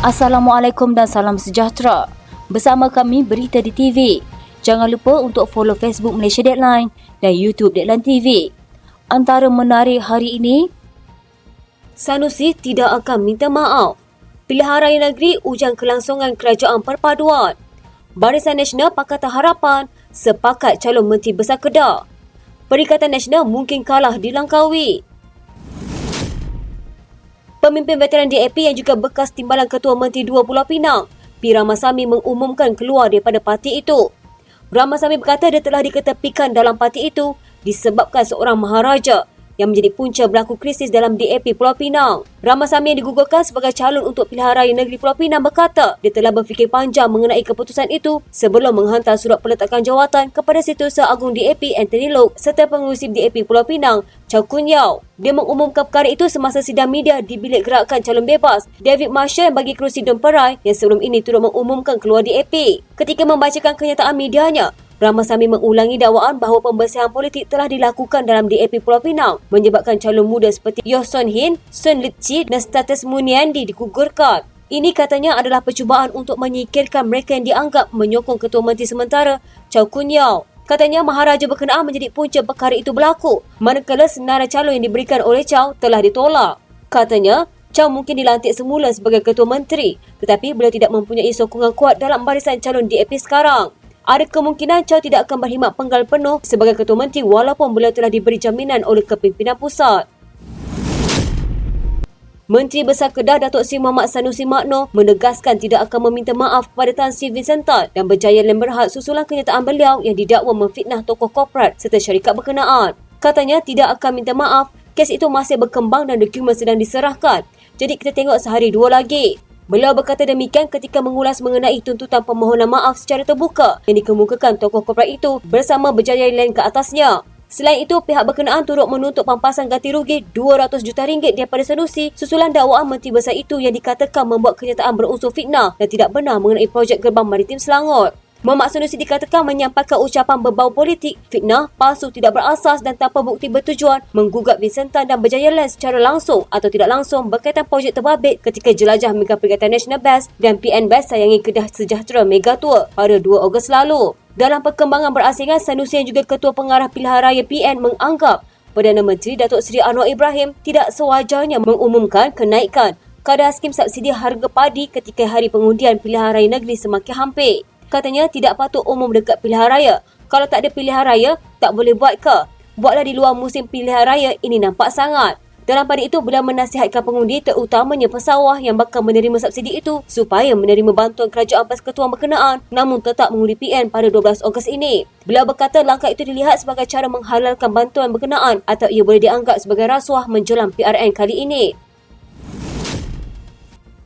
Assalamualaikum dan salam sejahtera. Bersama kami Berita di TV. Jangan lupa untuk follow Facebook Malaysia Deadline dan YouTube Deadline TV. Antara menarik hari ini, Sanusi tidak akan minta maaf. Pilihan Raya Negeri ujian kelangsungan Kerajaan Perpaduan. Barisan Nasional Pakatan Harapan sepakat calon Menteri Besar Kedah. Perikatan Nasional mungkin kalah di Langkawi. Pemimpin veteran DAP yang juga bekas timbalan Ketua Menteri 2 Pulau Pinang, P. Ramasamy mengumumkan keluar daripada parti itu. Ramasamy berkata dia telah diketepikan dalam parti itu disebabkan seorang maharaja yang menjadi punca berlaku krisis dalam DAP Pulau Pinang. Ramasamy yang digugurkan sebagai calon untuk pilihan raya negeri Pulau Pinang berkata dia telah berfikir panjang mengenai keputusan itu sebelum menghantar surat peletakan jawatan kepada Setiausaha Agung DAP Anthony Loke serta pengurusi DAP Pulau Pinang Chow Kun Yeow. Dia mengumumkan perkara itu semasa sidang media di bilik gerakan calon bebas David Marshall yang bagi kerusi Don Perai yang sebelum ini turut mengumumkan keluar DAP. Ketika membacakan kenyataan medianya, Ramasamy mengulangi dakwaan bahawa pembersihan politik telah dilakukan dalam DAP Pulau Pinang menyebabkan calon muda seperti Yeo Son Hin, Sun Lit Chi dan Status Muniandi digugurkan. Ini katanya adalah percubaan untuk menyingkirkan mereka yang dianggap menyokong Ketua Menteri sementara Chow Kun Yeow. Katanya maharaja berkenaan menjadi punca perkara itu berlaku manakala senarai calon yang diberikan oleh Chow telah ditolak. Katanya Chow mungkin dilantik semula sebagai Ketua Menteri tetapi beliau tidak mempunyai sokongan kuat dalam barisan calon DAP sekarang. Ada kemungkinan Chow tidak akan berkhidmat penggal penuh sebagai Ketua Menteri walaupun beliau telah diberi jaminan oleh kepimpinan pusat. Menteri Besar Kedah Datuk Seri Mohamad Sanusi Makno menegaskan tidak akan meminta maaf kepada Tan Sri Vincenten dan Berjaya Lem Berhad susulan kenyataan beliau yang didakwa memfitnah tokoh korporat serta syarikat berkenaan. Katanya tidak akan minta maaf, kes itu masih berkembang dan dokumen sedang diserahkan. Jadi kita tengok sehari dua lagi. Beliau berkata demikian ketika mengulas mengenai tuntutan permohonan maaf secara terbuka yang dikemukakan tokoh korporat itu bersama Berjaya Land ke atasnya. Selain itu, pihak berkenaan turut menuntut pampasan ganti rugi RM200 juta daripada Sanusi susulan dakwaan Menteri Besar itu yang dikatakan membuat kenyataan berunsur fitnah dan tidak benar mengenai projek gerbang maritim Selangor. Mohamad Sanusi dikatakan menyampaikan ucapan berbau politik, fitnah, palsu, tidak berasas dan tanpa bukti bertujuan menggugat Vincenten dan Berjaya Land secara langsung atau tidak langsung berkaitan projek terbabit ketika jelajah Mega Perikatan National Best dan PN Best sayangi Kedah Sejahtera Mega Tour pada 2 Ogos lalu. Dalam perkembangan berasingan, Sanusi yang juga Ketua Pengarah Pilihan Raya PN menganggap Perdana Menteri Datuk Seri Anwar Ibrahim tidak sewajarnya mengumumkan kenaikan kadar skim subsidi harga padi ketika hari pengundian pilihan raya negeri semakin hampir. Katanya tidak patut umum dekat pilihan raya. Kalau tak ada pilihan raya, tak boleh buat ke? Buatlah di luar musim pilihan raya, ini nampak sangat. Dalam pada itu, beliau menasihatkan pengundi terutamanya pesawah yang bakal menerima subsidi itu supaya menerima bantuan kerajaan persekutuan berkenaan namun tetap mengundi PN pada 12 Ogos ini. Beliau berkata langkah itu dilihat sebagai cara menghalalkan bantuan berkenaan atau ia boleh dianggap sebagai rasuah menjelang PRN kali ini.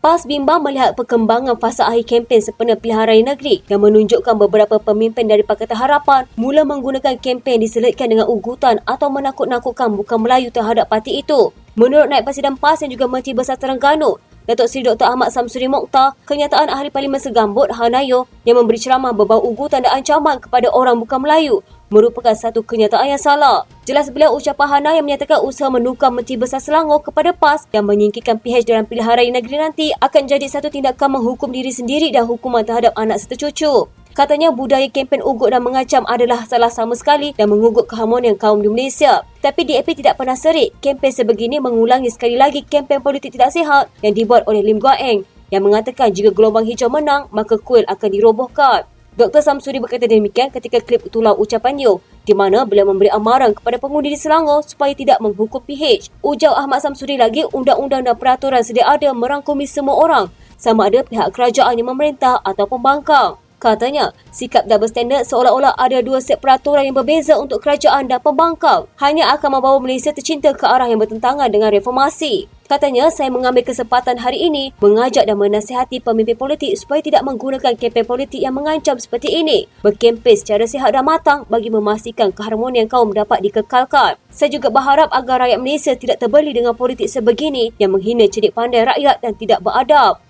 PAS bimbang melihat perkembangan fasa akhir kempen sempena pilihan raya negeri yang menunjukkan beberapa pemimpin dari Pakatan Harapan mula menggunakan kempen diselitkan dengan ugutan atau menakut-nakutkan bukan Melayu terhadap parti itu. Menurut Naib Presiden PAS yang juga Menteri Besar Terengganu, Datuk Seri Dr. Ahmad Samsuri Mokhtar, kenyataan Ahli Parlimen Segambut Hanayo yang memberi ceramah berbau ugutan dan ancaman kepada orang bukan Melayu merupakan satu kenyataan yang salah. Jelas beliau ucapan Hana yang menyatakan usaha menukar Menteri Besar Selangor kepada PAS yang menyingkirkan PH dalam pilihan raya negeri nanti akan jadi satu tindakan menghukum diri sendiri dan hukuman terhadap anak serta cucu. Katanya budaya kempen ugut dan mengacam adalah salah sama sekali dan mengugut keharmonian kaum di Malaysia. Tapi DAP tidak pernah serik. Kempen sebegini mengulangi sekali lagi kempen politik tidak sihat yang dibuat oleh Lim Guan Eng yang mengatakan jika gelombang hijau menang, maka kuil akan dirobohkan. Dr. Samsuri berkata demikian ketika klip tular ucapan Yeo di mana beliau memberi amaran kepada pengundi di Selangor supaya tidak menghukum PH. Ujar Ahmad Samsuri lagi, undang-undang dan peraturan sedia ada merangkumi semua orang sama ada pihak kerajaan yang memerintah atau pembangkang. Katanya, sikap double standard seolah-olah ada dua set peraturan yang berbeza untuk kerajaan dan pembangkang hanya akan membawa Malaysia tercinta ke arah yang bertentangan dengan reformasi. Katanya, saya mengambil kesempatan hari ini mengajak dan menasihati pemimpin politik supaya tidak menggunakan kempen politik yang mengancam seperti ini. Berkempen secara sihat dan matang bagi memastikan keharmonian kaum dapat dikekalkan. Saya juga berharap agar rakyat Malaysia tidak terbeli dengan politik sebegini yang menghina cerdik pandai rakyat dan tidak beradab.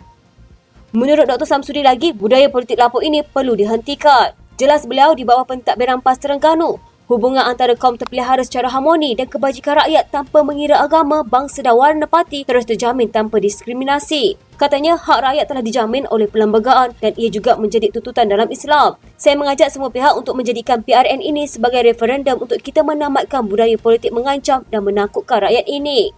Menurut Dr. Samsuri lagi, budaya politik lapuk ini perlu dihentikan. Jelas beliau di bawah pentadbiran PAS Terengganu, Hubungan antara kaum terpelihara secara harmoni dan kebajikan rakyat tanpa mengira agama, bangsa dan warna parti terus terjamin tanpa diskriminasi. Katanya, hak rakyat telah dijamin oleh perlembagaan dan ia juga menjadi tuntutan dalam Islam. Saya mengajak semua pihak untuk menjadikan PRN ini sebagai referendum untuk kita menamatkan budaya politik mengancam dan menakutkan rakyat ini.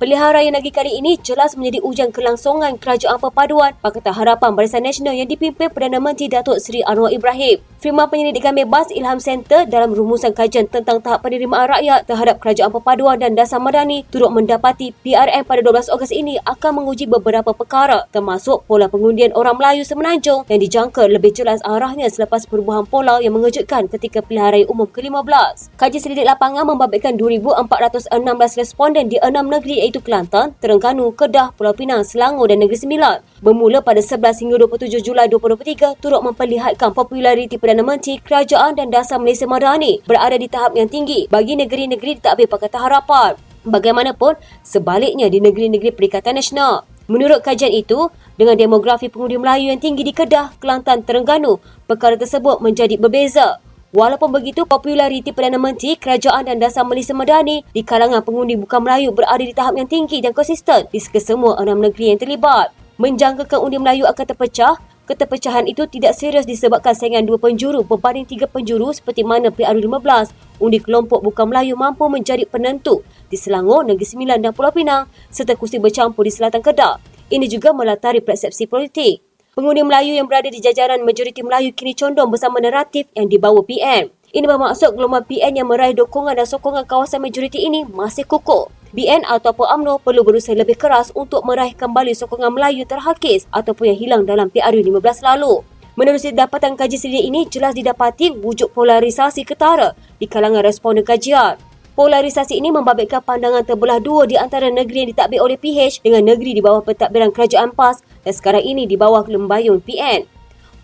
Pilihan Raya Negeri kali ini jelas menjadi ujian kelangsungan Kerajaan Perpaduan Pakatan Harapan Barisan Nasional yang dipimpin Perdana Menteri Datuk Seri Anwar Ibrahim. Firma Penyelidikan Bebas Ilham Center dalam rumusan kajian tentang tahap penerimaan rakyat terhadap Kerajaan Perpaduan dan Dasar Madani turut mendapati PRN pada 12 Ogos ini akan menguji beberapa perkara termasuk pola pengundian orang Melayu Semenanjung yang dijangka lebih jelas arahnya selepas perubahan pola yang mengejutkan ketika Pilihan Raya Umum ke-15. Kaji selidik lapangan membabitkan 2,416 responden di 6 negeri iaitu Kelantan, Terengganu, Kedah, Pulau Pinang, Selangor dan Negeri Sembilan. Bermula pada 11 hingga 27 Julai 2023 turut memperlihatkan populariti Perdana Menteri, Kerajaan dan Dasar Malaysia Madani berada di tahap yang tinggi bagi negeri-negeri di Takbir Pakatan Harapan. Bagaimanapun, sebaliknya di negeri-negeri Perikatan Nasional. Menurut kajian itu, dengan demografi pengundi Melayu yang tinggi di Kedah, Kelantan, Terengganu, perkara tersebut menjadi berbeza. Walaupun begitu, populariti Perdana Menteri, Kerajaan dan Dasar Malaysia Madani di kalangan pengundi bukan Melayu berada di tahap yang tinggi dan konsisten di kesemua 6 negeri yang terlibat. Menjangkakan undi Melayu akan terpecah, keterpecahan itu tidak serius disebabkan saingan 2 penjuru berbanding 3 penjuru seperti mana PRU15, undi kelompok bukan Melayu mampu menjadi penentu di Selangor, Negeri Sembilan dan Pulau Pinang serta kursi bercampur di Selatan Kedah. Ini juga melatari persepsi politik. Pengundi Melayu yang berada di jajaran majoriti Melayu kini condong bersama naratif yang dibawa PN. Ini bermaksud gelombang PN yang meraih dukungan dan sokongan kawasan majoriti ini masih kukuh. BN ataupun UMNO perlu berusaha lebih keras untuk meraih kembali sokongan Melayu terhakis ataupun yang hilang dalam PRU15 lalu. Menerusi dapatan kaji selidik ini, jelas didapati wujud polarisasi ketara di kalangan responden kajian. Polarisasi ini membabitkan pandangan terbelah dua di antara negeri yang ditadbir oleh PH dengan negeri di bawah pentadbiran Kerajaan PAS dan sekarang ini di bawah lembayung PN.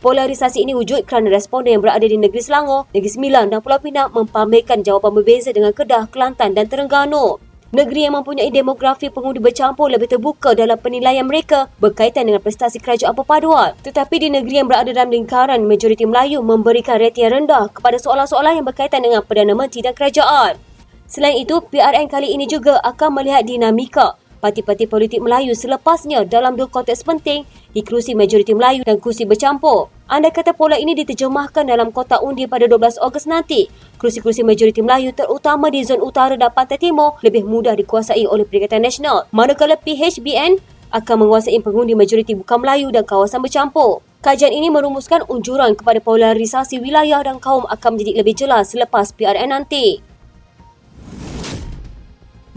Polarisasi ini wujud kerana responden yang berada di Negeri Selangor, Negeri Sembilan dan Pulau Pinang mempamerkan jawapan berbeza dengan Kedah, Kelantan dan Terengganu. Negeri yang mempunyai demografi pengundi bercampur lebih terbuka dalam penilaian mereka berkaitan dengan prestasi Kerajaan Perpaduan. Tetapi di negeri yang berada dalam lingkaran majoriti Melayu memberikan rating rendah kepada soalan-soalan yang berkaitan dengan Perdana Menteri dan Kerajaan. Selain itu, PRN kali ini juga akan melihat dinamika parti-parti politik Melayu selepasnya dalam dua konteks penting di kerusi majoriti Melayu dan kerusi bercampur. Andai kata pola ini diterjemahkan dalam kotak undi pada 12 Ogos nanti, kerusi-kerusi majoriti Melayu terutama di zon utara dan pantai timur lebih mudah dikuasai oleh Perikatan Nasional. Manakala PHBN akan menguasai pengundi majoriti bukan Melayu dan kawasan bercampur. Kajian ini merumuskan unjuran kepada polarisasi wilayah dan kaum akan menjadi lebih jelas selepas PRN nanti.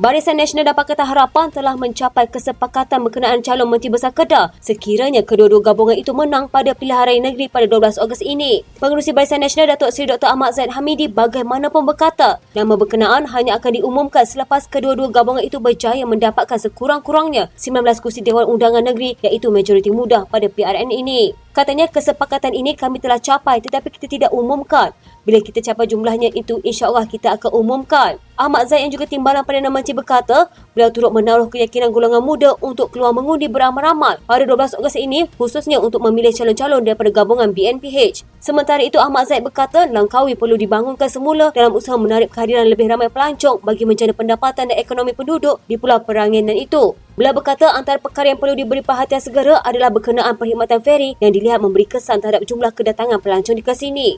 Barisan Nasional dan Pakatan Harapan telah mencapai kesepakatan berkenaan calon Menteri Besar Kedah sekiranya kedua-dua gabungan itu menang pada Pilihan Raya Negeri pada 12 Ogos ini. Pengerusi Barisan Nasional Datuk Seri Dr. Ahmad Zaid Hamidi bagaimanapun berkata, nama berkenaan hanya akan diumumkan selepas kedua-dua gabungan itu berjaya mendapatkan sekurang-kurangnya 19 kursi Dewan Undangan Negeri iaitu majoriti mudah pada PRN ini. Katanya kesepakatan ini kami telah capai tetapi kita tidak umumkan. Bila kita capai jumlahnya itu, insya-Allah kita akan umumkan. Ahmad Zaid yang juga timbalan Perdana Menteri berkata, beliau turut menaruh keyakinan golongan muda untuk keluar mengundi beramai-ramai pada 12 Ogos ini khususnya untuk memilih calon-calon daripada gabungan BNPH. Sementara itu, Ahmad Zaid berkata, Langkawi perlu dibangunkan semula dalam usaha menarik kehadiran lebih ramai pelancong bagi menjana pendapatan dan ekonomi penduduk di Pulau Peranginan itu. Beliau berkata antara perkara yang perlu diberi perhatian segera adalah berkenaan perkhidmatan feri yang dilihat memberi kesan terhadap jumlah kedatangan pelancong di ke sini.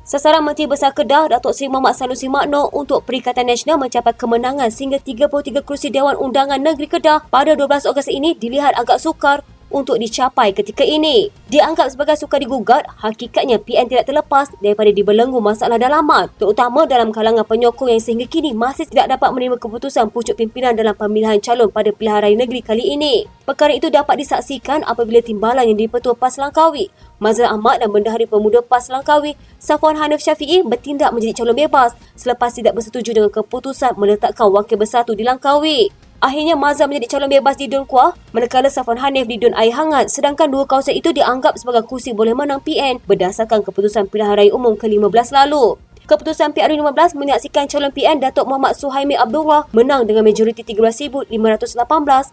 Sasaran Menteri Besar Kedah, Datuk Seri Mohamad Sanusi Makno untuk Perikatan Nasional mencapai kemenangan sehingga 33 kerusi Dewan Undangan Negeri Kedah pada 12 Ogos ini dilihat agak sukar untuk dicapai ketika ini. Dianggap sebagai sukar digugat, hakikatnya PN tidak terlepas daripada dibelenggu masalah dalaman, terutama dalam kalangan penyokong yang sehingga kini masih tidak dapat menerima keputusan pucuk pimpinan dalam pemilihan calon pada Pilihan Raya Negeri kali ini. Perkara itu dapat disaksikan apabila timbalan yang di-Pertua PAS Langkawi, Mazlan Ahmad dan Bendahari Pemuda PAS Langkawi, Safwan Hanif Syafiee bertindak menjadi calon bebas selepas tidak bersetuju dengan keputusan meletakkan wakil bersatu di Langkawi. Akhirnya Mazlan menjadi calon bebas di Dun Kuah, manakala Safwan Hanif di Dun Air Hangat, sedangkan dua kawasan itu dianggap sebagai kursi boleh menang PN berdasarkan keputusan Pilihan Raya Umum ke-15 lalu. Keputusan PRU15 menyaksikan calon PN Datuk Muhammad Suhaimi Abdullah menang dengan majoriti 13,518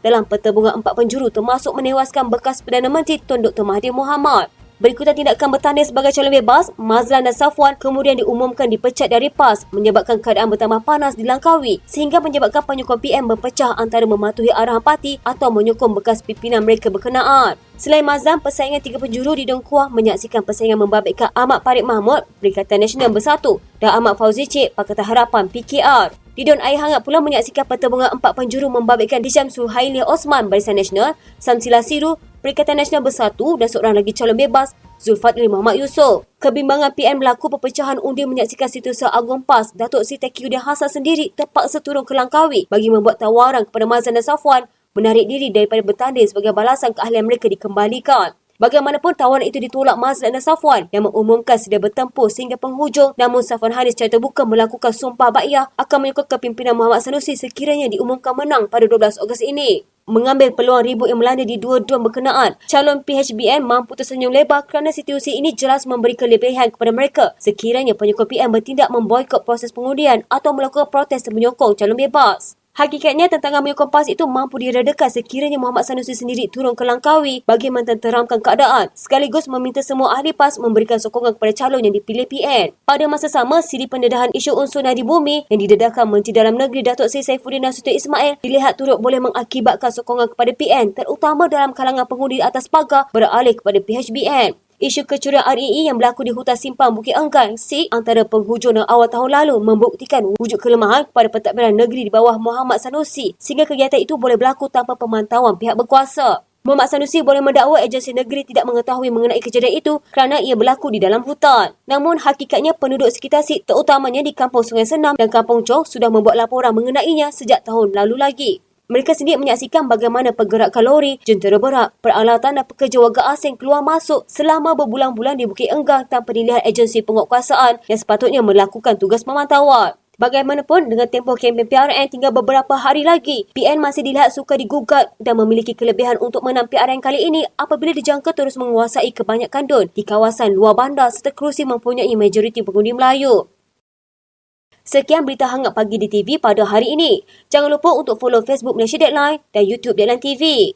dalam pertembungan 4 penjuru termasuk menewaskan bekas Perdana Menteri Tun Dr. Mahathir Mohamad. Berikutan tindakan bertanding sebagai calon bebas, Mazlan dan Safwan kemudian diumumkan dipecat dari PAS menyebabkan keadaan bertambah panas di Langkawi sehingga menyebabkan penyokong PM berpecah antara mematuhi arahan parti atau menyokong bekas pimpinan mereka berkenaan. Selain Mazlan, persaingan 3 penjuru di Dong Kuah menyaksikan persaingan membabitkan Ahmad Farid Mahmud, Perikatan Nasional Bersatu dan Ahmad Fauzi Cik, Pakatan Harapan PKR. Di Don Air Hangat pula menyaksikan pertembungan 4 penjuru membabitkan Hisham Suhaili Osman, Barisan Nasional, Samsila Siru, Perikatan Nasional Bersatu dan seorang lagi calon bebas, Zulfadli Muhammad Yusof. Kebimbangan PN berlaku perpecahan undi menyaksikan Setiausaha Agung PAS, Datuk Seri Tauhidin Hassan sendiri terpaksa turun ke Langkawi bagi membuat tawaran kepada Mazlan dan Safwan menarik diri daripada bertanding sebagai balasan keahlian mereka dikembalikan. Bagaimanapun tawaran itu ditolak Mazlan dan Safwan yang mengumumkan sedia bertempur sehingga penghujung, namun Safwan Hanis secara terbuka melakukan sumpah bai'ah akan mengikut kepimpinan Muhammad Sanusi sekiranya diumumkan menang pada 12 Ogos ini. Mengambil peluang ribut yang melanda di dua dron berkenaan, calon PHBN mampu tersenyum lebar kerana situasi ini jelas memberi kelebihan kepada mereka sekiranya penyokong PM bertindak memboikot proses pengundian atau melakukan protes menyokong calon bebas. Hakikatnya, tantangan menyokong PAS itu mampu diredakan sekiranya Muhammad Sanusi sendiri turun ke Langkawi bagi mententeramkan keadaan, sekaligus meminta semua ahli PAS memberikan sokongan kepada calon yang dipilih PN. Pada masa sama, siri pendedahan isu unsur nadi bumi yang didedahkan Menteri Dalam Negeri Datuk Seri Saifuddin Nasution Ismail dilihat turut boleh mengakibatkan sokongan kepada PN, terutama dalam kalangan pengundi atas pagar beralih kepada PHBN. Isu kecurian REE yang berlaku di hutan simpang Bukit Enggan, SIG, antara penghujung dan awal tahun lalu membuktikan wujud kelemahan kepada pentadbiran negeri di bawah Muhammad Sanusi sehingga kegiatan itu boleh berlaku tanpa pemantauan pihak berkuasa. Muhammad Sanusi boleh mendakwa agensi negeri tidak mengetahui mengenai kejadian itu kerana ia berlaku di dalam hutan. Namun hakikatnya penduduk sekitar SIG terutamanya di Kampung Sungai Senam dan Kampung Chong sudah membuat laporan mengenainya sejak tahun lalu lagi. Mereka sendiri menyaksikan bagaimana pergerakan lori, jentera berat, peralatan dan pekerja warga asing keluar masuk selama berbulan-bulan di Bukit Enggang tanpa dilihat agensi penguatkuasaan yang sepatutnya melakukan tugas pemantauan. Bagaimanapun, dengan tempoh kempen PRN tinggal beberapa hari lagi, PN masih dilihat suka digugat dan memiliki kelebihan untuk menang PRN kali ini apabila dijangka terus menguasai kebanyakan dun di kawasan luar bandar serta kerusi mempunyai majoriti pengundi Melayu. Sekian berita hangat pagi di TV pada hari ini. Jangan lupa untuk follow Facebook Malaysia Deadline dan YouTube Deadline TV.